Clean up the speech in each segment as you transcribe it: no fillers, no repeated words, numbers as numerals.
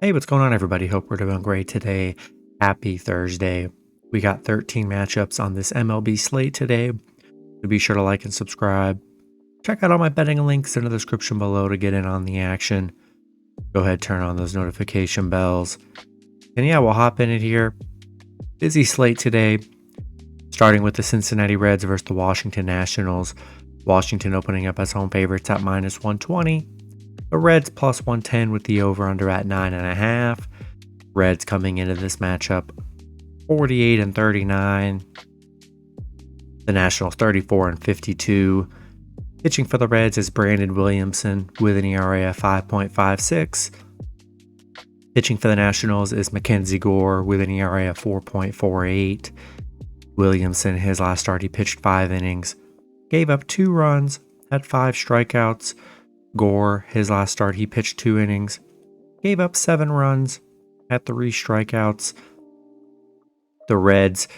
Hey, what's going on, everybody? Hope we're doing great today. Happy Thursday. We got 13 matchups on this MLB slate today. So be sure to like and subscribe. Check out all my betting links in the description below to get in on the action. Go ahead, turn on those notification bells. And yeah, we'll hop in it here. Busy slate today, starting with the Cincinnati Reds versus the Washington Nationals. Washington opening up as home favorites at -120. The Reds plus 110 with the over-under at 9.5. Reds coming into this matchup 48-39. The Nationals 34-52. Pitching for the Reds is Brandon Williamson with an ERA of 5.56. Pitching for the Nationals is Mackenzie Gore with an ERA of 4.48. Williamson, his last start, he pitched 5 innings, gave up 2 runs, had 5 strikeouts. Gore, his last start, he pitched 2 innings, gave up 7 runs, had 3 strikeouts. The Reds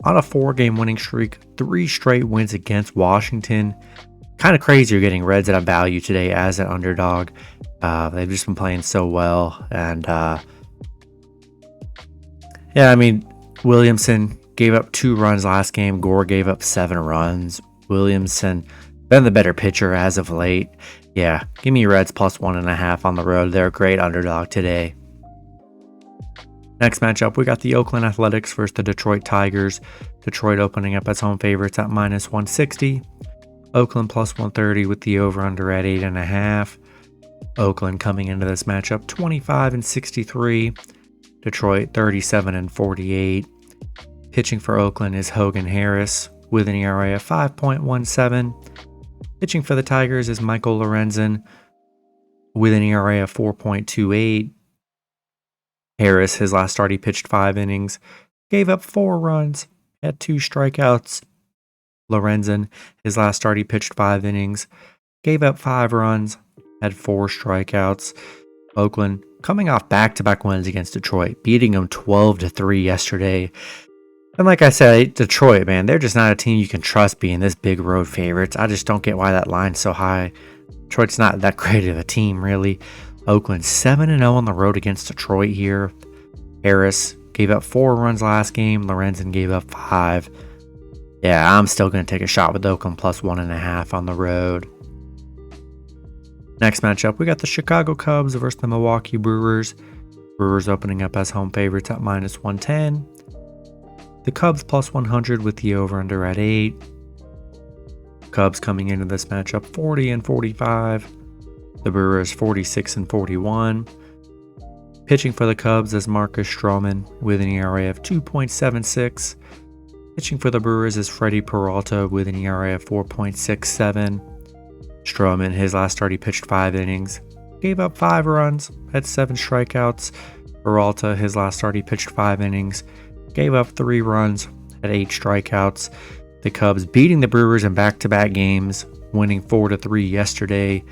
on a 4-game winning streak, 3 straight wins against Washington. Kind of crazy you're getting Reds at a value today as an underdog. They've just been playing so well. And Williamson gave up 2 runs last game. Gore gave up 7 runs. Williamson been the better pitcher as of late. Yeah, give me Reds plus 1.5 on the road. They're a great underdog today. Next matchup, we got the Oakland Athletics versus the Detroit Tigers. Detroit opening up as home favorites at -160. Oakland plus 130 with the over-under at 8.5. Oakland coming into this matchup 25-63. Detroit 37-48. Pitching for Oakland is Hogan Harris with an ERA of 5.17. Pitching for the Tigers is Michael Lorenzen with an ERA of 4.28. Harris, his last start, he pitched 5 innings, gave up 4 runs, had 2 strikeouts. Lorenzen, his last start, he pitched 5 innings, gave up 5 runs, had 4 strikeouts. Oakland coming off back-to-back wins against Detroit, beating them 12-3 yesterday. And like I said, Detroit, man, they're just not a team you can trust being this big road favorites. I just don't get why that line's so high. Detroit's not that great of a team, really. Oakland 7-0 on the road against Detroit here. Harris gave up 4 runs last game. Lorenzen gave up 5. Yeah, I'm still going to take a shot with Oakland plus 1.5 on the road. Next matchup, we got the Chicago Cubs versus the Milwaukee Brewers. Brewers opening up as home favorites at -110. The Cubs plus 100 with the over-under at 8. Cubs coming into this matchup 40-45. The Brewers 46-41. Pitching for the Cubs is Marcus Stroman with an ERA of 2.76. Pitching for the Brewers is Freddie Peralta with an ERA of 4.67. Stroman, his last start, he pitched 5 innings, gave up 5 runs, had 7 strikeouts. Peralta, his last start, he pitched 5 innings, gave up 3 runs, had 8 strikeouts. The Cubs beating the Brewers in back-to-back games, winning 4-3 yesterday.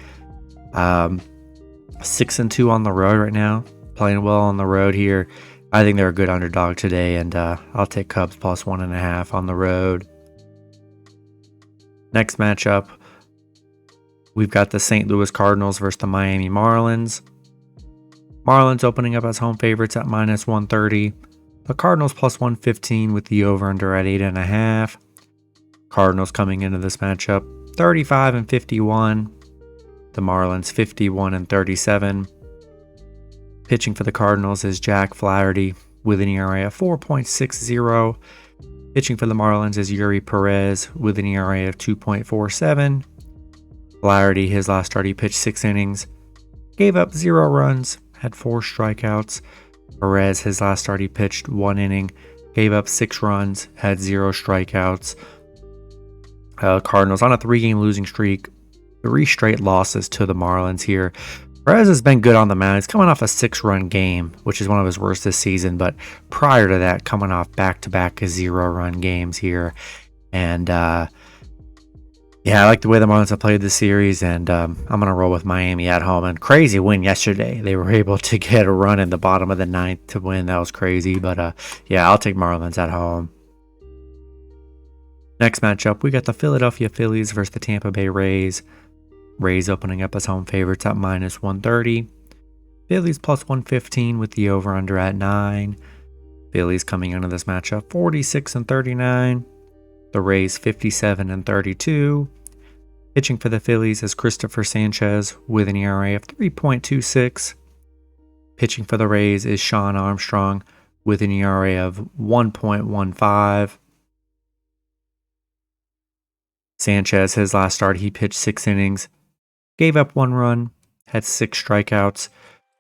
6-2 on the road right now, playing well on the road here. I think they're a good underdog today, and I'll take Cubs plus 1.5 on the road. Next matchup, we've got the St. Louis Cardinals versus the Miami Marlins. Marlins opening up as home favorites at -130. The Cardinals plus 115 with the over-under at 8.5. Cardinals coming into this matchup 35-51. The Marlins 51-37. Pitching for the Cardinals is Jack Flaherty with an ERA of 4.60. Pitching for the Marlins is Yuri Perez with an ERA of 2.47. Flaherty, his last start, he pitched 6 innings, gave up 0 runs, had 4 strikeouts. Perez, his last start, he pitched 1 inning, gave up 6 runs, had 0 strikeouts. Cardinals on a 3-game losing streak, 3 straight losses to the Marlins here. Perez has been good on the mound. He's coming off a 6-run game, which is one of his worst this season, but prior to that, coming off back-to-back 0-run games here. And yeah, I like the way the Marlins have played this series, and I'm going to roll with Miami at home. And crazy win yesterday. They were able to get a run in the bottom of the 9th to win. That was crazy, but yeah, I'll take Marlins at home. Next matchup, we got the Philadelphia Phillies versus the Tampa Bay Rays. Rays opening up as home favorites at -130. Phillies plus 115 with the over-under at 9. Phillies coming into this matchup 46 and 39. The Rays 57 and 32. Pitching for the Phillies is Christopher Sanchez with an ERA of 3.26. Pitching for the Rays is Sean Armstrong with an ERA of 1.15. Sanchez, his last start, he pitched 6 innings, gave up 1 run, had 6 strikeouts.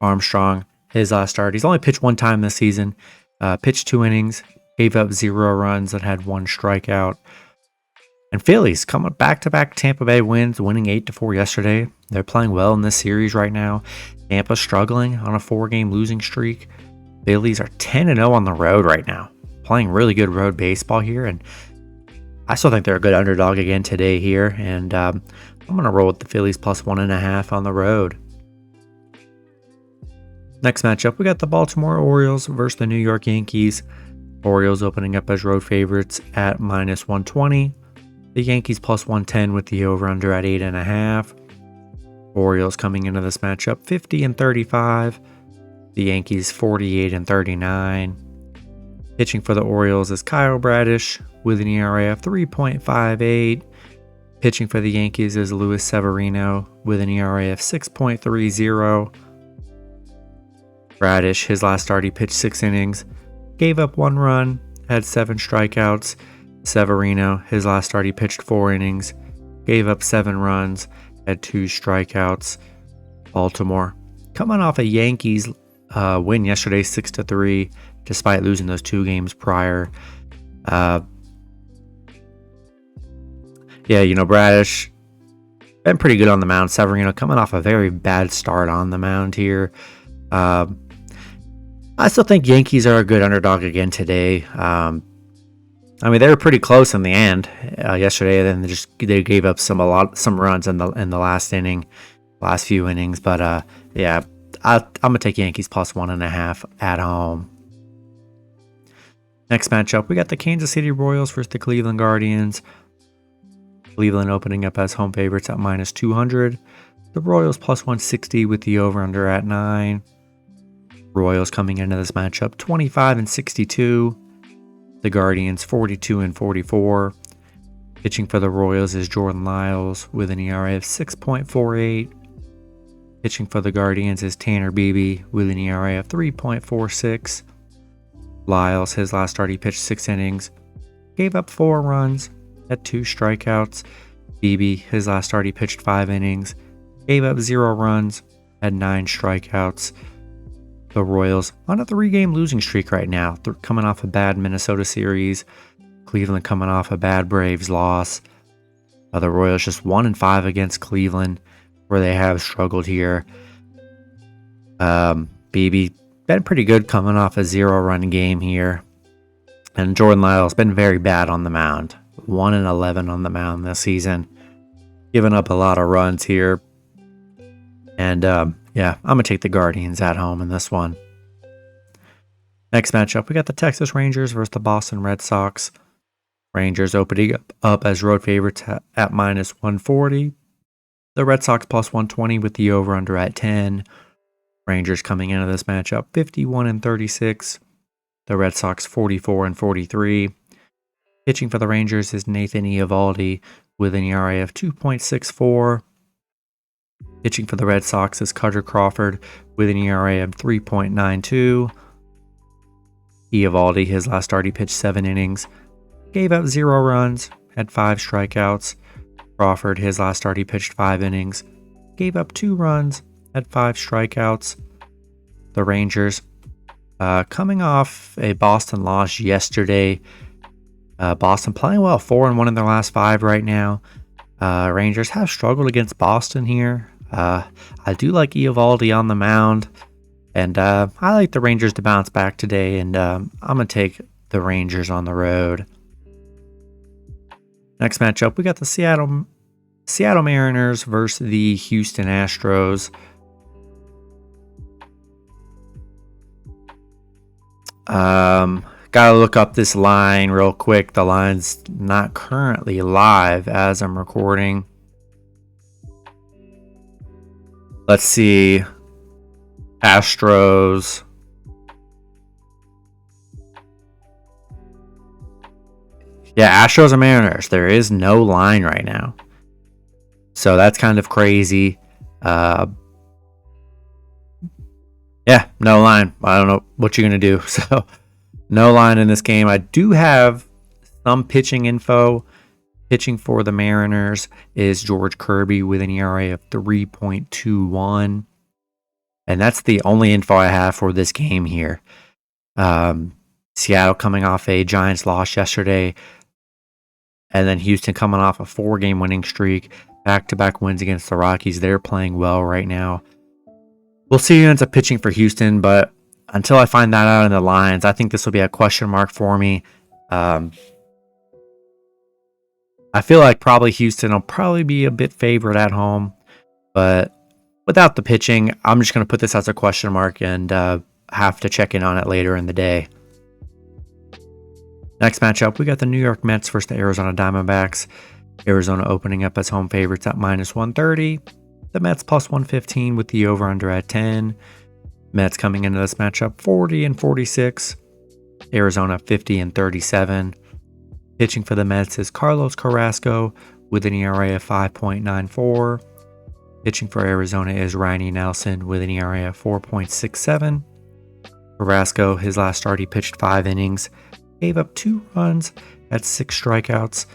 Armstrong, his last start, he's only pitched 1 time this season, pitched 2 innings, gave up 0 runs, and had 1 strikeout. And Phillies coming back-to-back Tampa Bay wins, winning 8-4 yesterday. They're playing well in this series right now. Tampa struggling on a 4-game losing streak. Phillies are 10-0 on the road right now, playing really good road baseball here, and I still think they're a good underdog again today here, and I'm going to roll with the Phillies plus 1.5 on the road. Next matchup, we got the Baltimore Orioles versus the New York Yankees. Orioles opening up as road favorites at minus 120. The Yankees plus 110 with the over-under at 8.5. Orioles coming into this matchup 50 and 35. The Yankees 48 and 39. Pitching for the Orioles is Kyle Bradish with an ERA of 3.58. Pitching for the Yankees is Luis Severino with an ERA of 6.30. Bradish, his last start, he pitched 6 innings, gave up 1 run, had 7 strikeouts. Severino, his last start, he pitched 4 innings, gave up 7 runs, had 2 strikeouts. Baltimore, coming off a Yankees win yesterday, 6-3, despite losing those 2 games prior. Bradish been pretty good on the mound. Severino coming off a very bad start on the mound here. I still think Yankees are a good underdog again today. They were pretty close in the end yesterday. Then they gave up some runs in the last inning, last few innings. But I'm gonna take Yankees plus 1.5 at home. Next matchup, we got the Kansas City Royals versus the Cleveland Guardians. Cleveland opening up as home favorites at minus 200. The Royals plus 160 with the over-under at 9. Royals coming into this matchup 25 and 62. The Guardians 42 and 44. Pitching for the Royals is Jordan Lyles with an ERA of 6.48. Pitching for the Guardians is Tanner Beebe with an ERA of 3.46. Lyles, his last start, he pitched 6 innings, gave up 4 runs, had 2 strikeouts. Beebe, his last start, he pitched 5 innings, gave up 0 runs, had 9 strikeouts. The Royals on a 3-game losing streak right now. They're coming off a bad Minnesota series. Cleveland coming off a bad Braves loss. The Royals just 1-5 against Cleveland, where they have struggled here. Beebe been pretty good coming off a 0-run game here. And Jordan Lyles been very bad on the mound. 1-11 on the mound this season. Giving up a lot of runs here. And I'm going to take the Guardians at home in this one. Next matchup, we got the Texas Rangers versus the Boston Red Sox. Rangers opening up as road favorites at minus 140. The Red Sox plus 120 with the over-under at 10. Rangers coming into this matchup 51 and 36. The Red Sox 44 and 43. Pitching for the Rangers is Nathan Eovaldi with an ERA of 2.64. Pitching for the Red Sox is Cutter Crawford with an ERA of 3.92. Eovaldi, his last start, he pitched 7 innings, gave up 0 runs, had 5 strikeouts. Crawford, his last start, he pitched 5 innings, gave up 2 runs, had 5 strikeouts. The Rangers, coming off a Boston loss yesterday. Boston playing well, 4-1 in their last 5 right now. Rangers have struggled against Boston here. I do like Eovaldi on the mound, and I like the Rangers to bounce back today, and I'm going to take the Rangers on the road. Next matchup, we got the Seattle Mariners versus the Houston Astros. Gotta look up this line real quick. The line's not currently live as I'm recording. Let's see. Astros. Yeah, Astros and Mariners. There is no line right now. So that's kind of crazy. Yeah, no line. I don't know what you're going to do. So no line in this game. I do have some pitching info. Pitching for the Mariners is George Kirby with an ERA of 3.21. And that's the only info I have for this game here. Seattle coming off a Giants loss yesterday. And then Houston coming off a 4-game winning streak. Back-to-back wins against the Rockies. They're playing well right now. We'll see who ends up pitching for Houston. But until I find that out in the lines, I think this will be a question mark for me. I feel like probably Houston will probably be a bit favored at home. But without the pitching, I'm just going to put this as a question mark and have to check in on it later in the day. Next matchup, we got the New York Mets versus the Arizona Diamondbacks. Arizona opening up as home favorites at -130. The Mets +115 with the over-under at 10. Mets coming into this matchup 40-46. Arizona 50-37. Pitching for the Mets is Carlos Carrasco with an ERA of 5.94. Pitching for Arizona is Ryan Nelson with an ERA of 4.67. Carrasco, his last start, he pitched 5 innings, gave up 2 runs, had 6 strikeouts.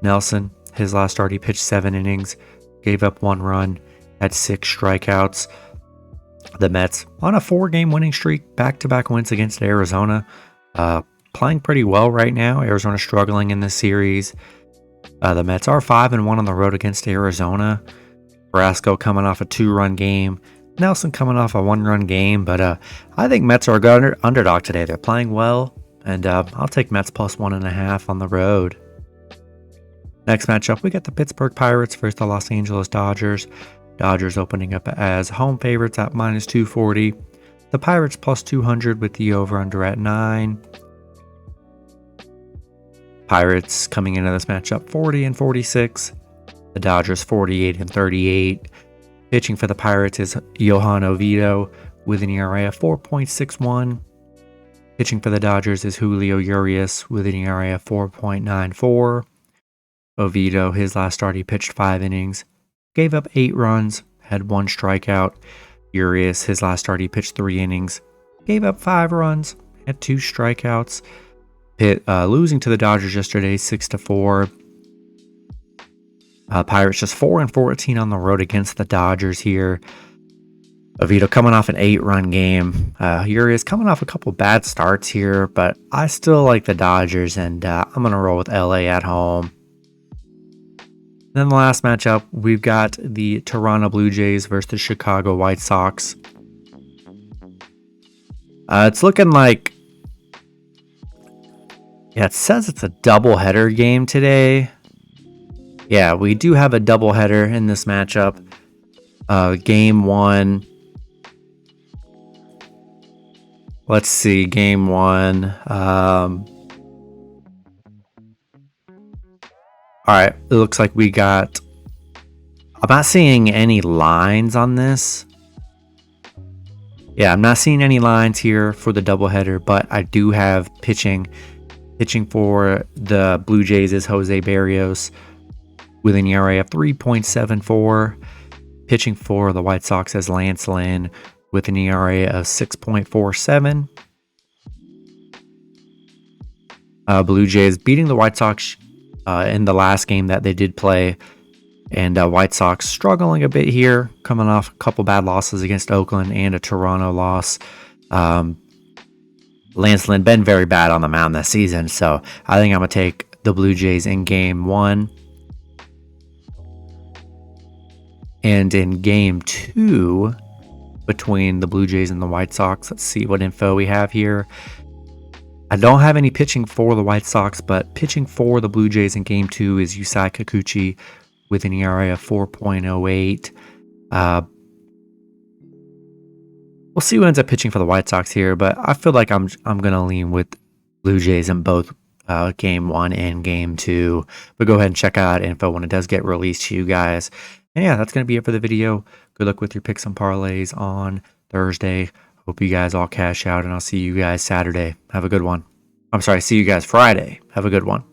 Nelson, his last start, he pitched 7 innings, gave up 1 run, had 6 strikeouts. The Mets on a 4-game winning streak, back-to-back wins against Arizona. Playing pretty well right now. Arizona struggling in this series. The Mets are 5-1 on the road against Arizona. Carrasco coming off a 2-run game. Nelson coming off a 1-run game. But I think Mets are a good underdog today. They're playing well. And I'll take Mets +1.5 on the road. Next matchup, we got the Pittsburgh Pirates versus the Los Angeles Dodgers. Dodgers opening up as home favorites at -240. The Pirates +200 with the over-under at 9. Pirates coming into this matchup 40-46. The Dodgers 48-38. Pitching for the Pirates is Johan Oviedo with an ERA of 4.61. Pitching for the Dodgers is Julio Urias with an ERA of 4.94. Oviedo, his last start, he pitched 5 innings, gave up 8 runs, had 1 strikeout. Urias, his last start, he pitched 3 innings, gave up 5 runs, had 2 strikeouts. Losing to the Dodgers yesterday, 6-4. Pirates just 4-14 on the road against the Dodgers here. Oviedo coming off an 8-run game. Urias coming off a couple bad starts here, but I still like the Dodgers, and I'm going to roll with LA at home. Then the last matchup, we've got the Toronto Blue Jays versus the Chicago White Sox. It's looking like... Yeah, it says it's a doubleheader game today. Yeah, we do have a doubleheader in this matchup. Game 1. Let's see, game 1. Alright, it looks like we got... I'm not seeing any lines on this. Yeah, I'm not seeing any lines here for the doubleheader, but I do have pitching. Pitching for the Blue Jays is Jose Barrios with an ERA of 3.74. Pitching for the White Sox is Lance Lynn with an ERA of 6.47. Blue Jays beating the White Sox in the last game that they did play. And White Sox struggling a bit here, coming off a couple bad losses against Oakland and a Toronto loss. Lance Lynn been very bad on the mound this season, so I think I'm going to take the Blue Jays in game 1. And in game 2, between the Blue Jays and the White Sox, let's see what info we have here. I don't have any pitching for the White Sox, but pitching for the Blue Jays in game 2 is Yusei Kikuchi with an ERA of 4.08. We'll see who ends up pitching for the White Sox here, but I feel like I'm going to lean with Blue Jays in both game 1 and game 2. But go ahead and check out info when it does get released to you guys. And yeah, that's going to be it for the video. Good luck with your picks and parlays on Thursday. Hope you guys all cash out, and I'll see you guys Saturday. Have a good one. I'm sorry, see you guys Friday. Have a good one.